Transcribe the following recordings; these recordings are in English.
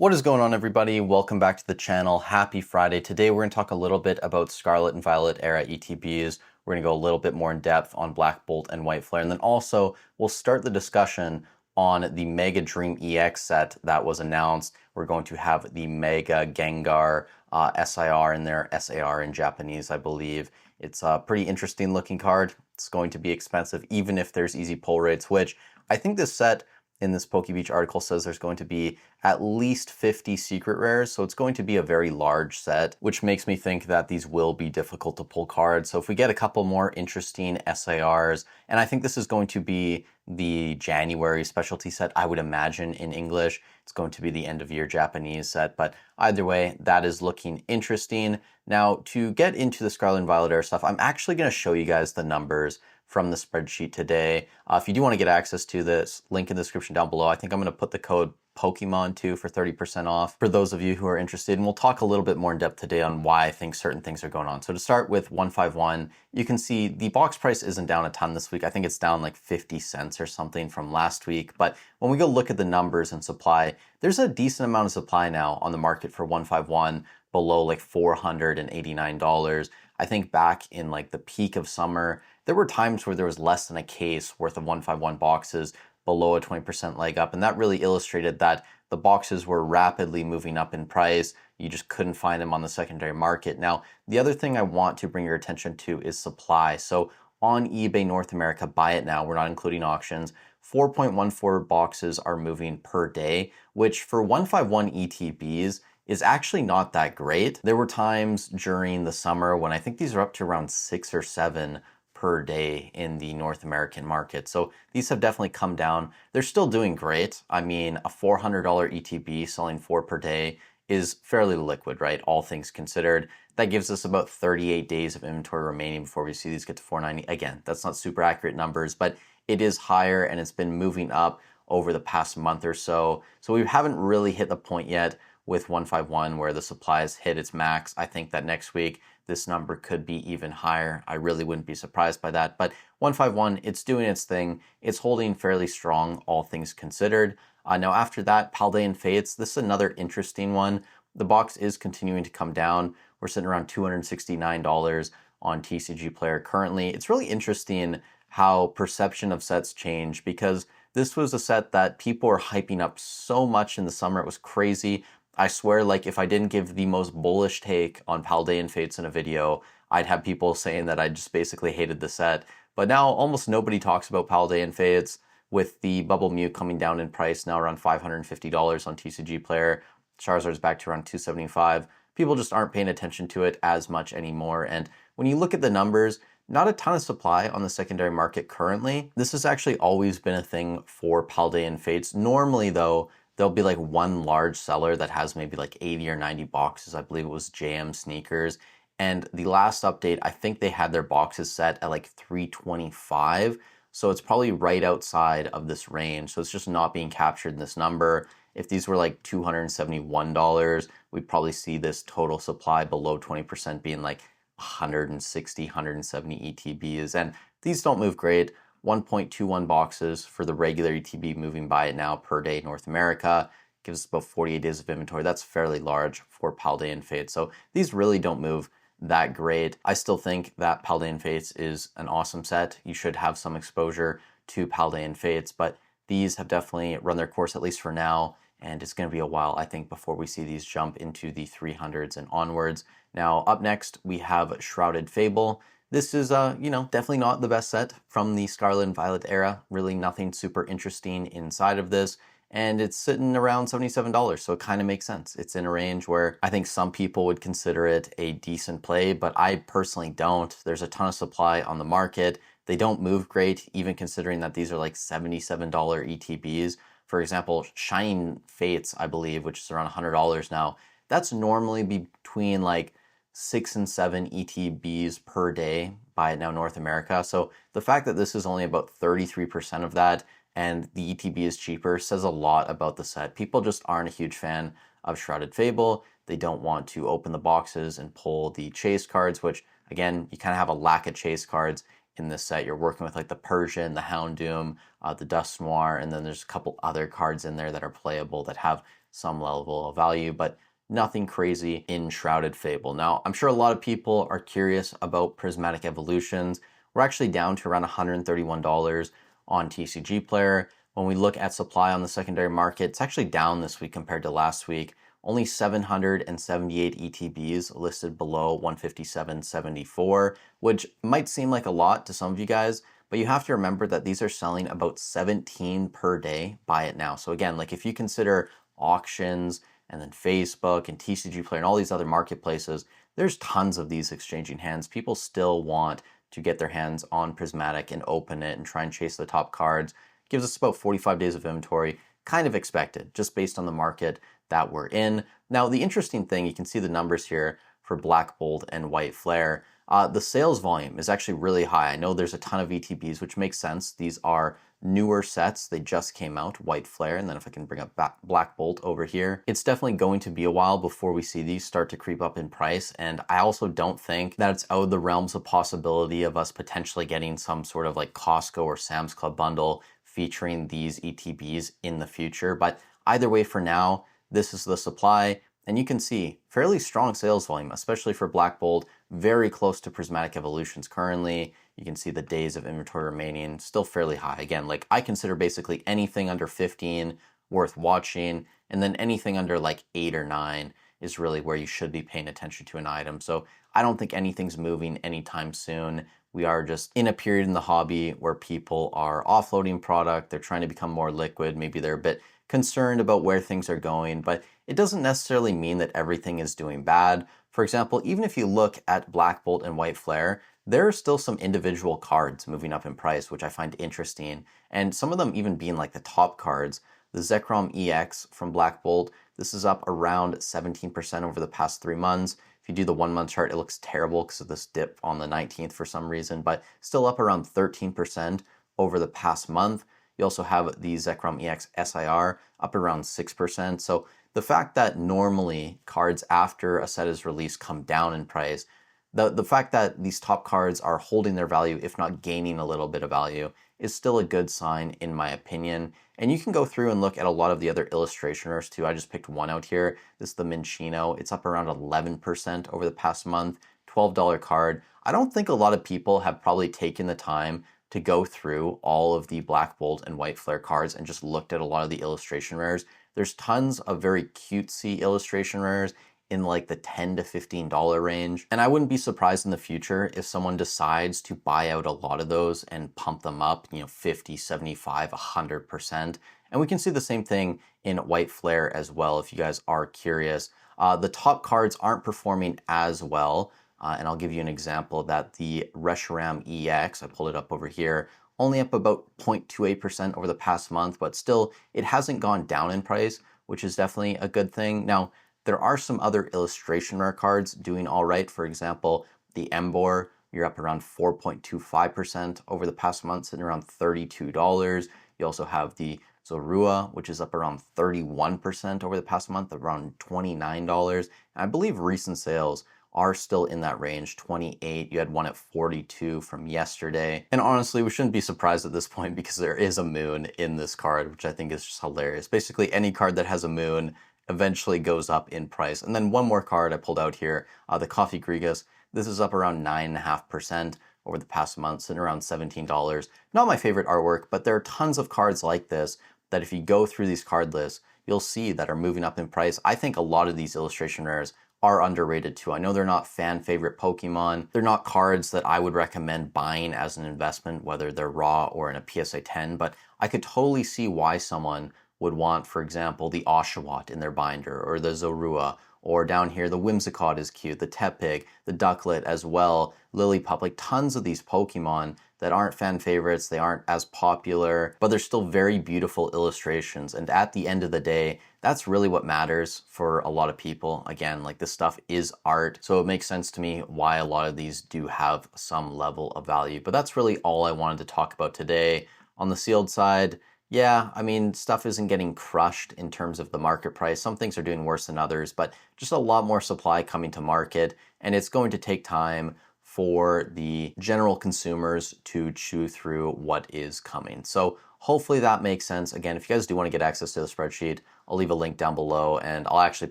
What is going on, everybody? Welcome back to the channel. Happy Friday. Today we're going to talk a little bit about Scarlet and Violet era ETBs. We're going to go a little bit more in depth on Black Bolt and White Flare, and then also we'll start the discussion on the Mega Dream EX set that was announced. We're going to have the Mega Gengar SIR in there, SAR in Japanese, I believe. It's a pretty interesting looking card. It's going to be expensive even if there's easy pull rates, which I think this set in this PokeBeach article says there's going to be at least 50 secret rares, so it's going to be a very large set, which makes me think that these will be difficult to pull cards. So if we get a couple more interesting SARs, and I think this is going to be the January specialty set, I would imagine in English. It's going to be the end of year Japanese set, but either way, that is looking interesting. Now, to get into the Scarlet and Violet era stuff, I'm actually going to show you guys the numbers from the spreadsheet today. If you do want to get access to this, link in the description down below. I think I'm going to put the code Pokemon too for 30% off for those of you who are interested. And we'll talk a little bit more in depth today on why I think certain things are going on. So to start with 151, you can see the box price isn't down a ton this week. I think it's down like 50 cents or something from last week. But when we go look at the numbers and supply, there's a decent amount of supply now on the market for 151 below like $489. I think back in like the peak of summer, there were times where there was less than a case worth of 151 boxes below a 20% leg up, and that really illustrated that the boxes were rapidly moving up in price. You just couldn't find them on the secondary market. Now, the other thing I want to bring your attention to is supply. So on eBay North America, buy it now, we're not including auctions, 4.14 boxes are moving per day, which for 151 ETBs is actually not that great. There were times during the summer when I think these are up to around 6 or 7 per day in the North American market. So these have definitely come down. They're still doing great. I mean, a $400 ETB selling 4 per day is fairly liquid, right? All things considered. That gives us about 38 days of inventory remaining before we see these get to 490. Again, that's not super accurate numbers, but it is higher and it's been moving up over the past month or so. So we haven't really hit the point yet with 151 where the supply has hit its max. I think that next week this number could be even higher. I really wouldn't be surprised by that. But 151, it's doing its thing. It's holding fairly strong, all things considered. Now after that, Paldean Fates, this is another interesting one. The box is continuing to come down. We're sitting around $269 on TCG Player currently. It's really interesting how perception of sets change because this was a set that people were hyping up so much in the summer. It was crazy. I swear, like, if I didn't give the most bullish take on Paldean Fates in a video, I'd have people saying that I just basically hated the set. But now almost nobody talks about Paldean Fates, with the Bubble Mew coming down in price, now around $550 on TCG Player. Charizard's back to around $275. People just aren't paying attention to it as much anymore. And when you look at the numbers, not a ton of supply on the secondary market currently. This has actually always been a thing for Paldean Fates. Normally, though, there'll be like one large seller that has maybe like 80 or 90 boxes. I believe it was JM Sneakers. And the last update, I think they had their boxes set at like 325. So it's probably right outside of this range. So it's just not being captured in this number. If these were like $271, we'd probably see this total supply below 20% being like 160, 170 ETBs. And these don't move great. 1.21 boxes for the regular ETB moving by it now per day North America. Gives us about 48 days of inventory. That's fairly large for Paldean Fates. So these really don't move that great. I still think that Paldean Fates is an awesome set. You should have some exposure to Paldean Fates, but these have definitely run their course, at least for now, and it's going to be a while, I think, before we see these jump into the 300s and onwards. Now, up next, we have Shrouded Fable. This is, definitely not the best set from the Scarlet and Violet era. Really nothing super interesting inside of this. And it's sitting around $77, so it kind of makes sense. It's in a range where I think some people would consider it a decent play, but I personally don't. There's a ton of supply on the market. They don't move great, even considering that these are like $77 ETBs. For example, Shining Fates, I believe, which is around $100 now, that's normally between like 6 and 7 ETBs per day by now North America. So the fact that this is only about 33% of that and the ETB is cheaper says a lot about the set. People just aren't a huge fan of Shrouded Fable. They don't want to open the boxes and pull the chase cards, which again, you kind of have a lack of chase cards in this set. You're working with like the Persian, the Houndoom, the Dusk Noir, and then there's a couple other cards in there that are playable that have some level of value, but nothing crazy in Shrouded Fable. Now, I'm sure a lot of people are curious about Prismatic Evolutions. We're actually down to around $131 on TCG Player. When we look at supply on the secondary market, it's actually down this week compared to last week. Only 778 ETBs listed below 157.74, which might seem like a lot to some of you guys, but you have to remember that these are selling about 17 per day. Buy it now. So again, like if you consider auctions and then Facebook and TCG Player and all these other marketplaces, there's tons of these exchanging hands. People still want to get their hands on Prismatic and open it and try and chase the top cards. Gives us about 45 days of inventory, kind of expected, just based on the market that we're in. Now, the interesting thing, you can see the numbers here for Black Bolt and White Flare. The sales volume is actually really high. I know there's a ton of ETBs, which makes sense. These are newer sets. They just came out, White Flare, and then if I can bring up Black Bolt over here, it's definitely going to be a while before we see these start to creep up in price. And I also don't think that it's out of the realms of possibility of us potentially getting some sort of like Costco or Sam's Club bundle featuring these ETBs in the future. But either way, for now, this is the supply. And you can see fairly strong sales volume, especially for Black Bolt, very close to Prismatic Evolutions currently. You can see the days of inventory remaining still fairly high. Again, like I consider basically anything under 15 worth watching, and then anything under like 8 or 9 is really where you should be paying attention to an item. So I don't think anything's moving anytime soon. We are just in a period in the hobby where people are offloading product. They're trying to become more liquid. Maybe they're a bit concerned about where things are going, but it doesn't necessarily mean that everything is doing bad. For example, even if you look at Black Bolt and White Flare, there are still some individual cards moving up in price, which I find interesting. And some of them even being like the top cards. The Zekrom EX from Black Bolt, this is up around 17% over the past 3 months. If you do the 1 month chart, it looks terrible because of this dip on the 19th for some reason, but still up around 13% over the past month. You also have the Zekrom EX SIR up around 6%. So the fact that normally cards after a set is released come down in price, the fact that these top cards are holding their value, if not gaining a little bit of value, is still a good sign in my opinion. And you can go through and look at a lot of the other illustrationers too. I just picked one out here. This is the Minchino. It's up around 11% over the past month, $12 card. I don't think a lot of people have probably taken the time to go through all of the Black Bolt and White Flare cards and just looked at a lot of the illustration rares. There's tons of very cutesy illustration rares in like the $10 to $15 range. And I wouldn't be surprised in the future if someone decides to buy out a lot of those and pump them up, 50, 75, 100%. And we can see the same thing in White Flare as well, if you guys are curious. The top cards aren't performing as well. And I'll give you an example of that. The Reshiram EX, I pulled it up over here, only up about 0.28% over the past month, but still it hasn't gone down in price, which is definitely a good thing. Now, there are some other illustration rare cards doing all right. For example, the Embor, you're up around 4.25% over the past month, sitting around $32. You also have the Zorua, which is up around 31% over the past month, around $29. And I believe recent sales are still in that range, 28. You had one at 42 from yesterday. And honestly, we shouldn't be surprised at this point because there is a moon in this card, which I think is just hilarious. Basically, any card that has a moon eventually goes up in price. And then one more card I pulled out here, the Coffee Grigas. This is up around 9.5% over the past month, sitting around $17. Not my favorite artwork, but there are tons of cards like this that if you go through these card lists, you'll see that are moving up in price. I think a lot of these illustration rares are underrated too. I know they're not fan favorite Pokemon. They're not cards that I would recommend buying as an investment, whether they're raw or in a PSA 10, but I could totally see why someone would want, for example, the Oshawott in their binder, or the Zorua, or down here, the Whimsicott is cute, the Tepig, the Ducklet as well, Lillipup, like tons of these Pokemon that aren't fan favorites, they aren't as popular, but they're still very beautiful illustrations. And at the end of the day, that's really what matters for a lot of people. Again, like this stuff is art, so it makes sense to me why a lot of these do have some level of value. But that's really all I wanted to talk about today. On the sealed side, yeah, I mean, stuff isn't getting crushed in terms of the market price. Some things are doing worse than others, but just a lot more supply coming to market, and it's going to take time for the general consumers to chew through what is coming. So hopefully that makes sense. Again, if you guys do want to get access to the spreadsheet, I'll leave a link down below, and I'll actually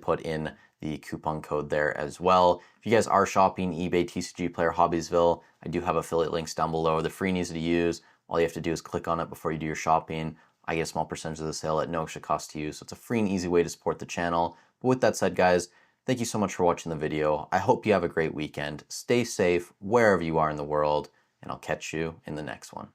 put in the coupon code there as well. If you guys are shopping eBay, TCG Player, Hobbiesville, I do have affiliate links down below. They're free and easy to use. All you have to do is click on it before you do your shopping. I get a small percentage of the sale at no extra cost to you, so it's a free and easy way to support the channel. But with that said, guys, thank you so much for watching the video. I hope you have a great weekend. Stay safe wherever you are in the world, and I'll catch you in the next one.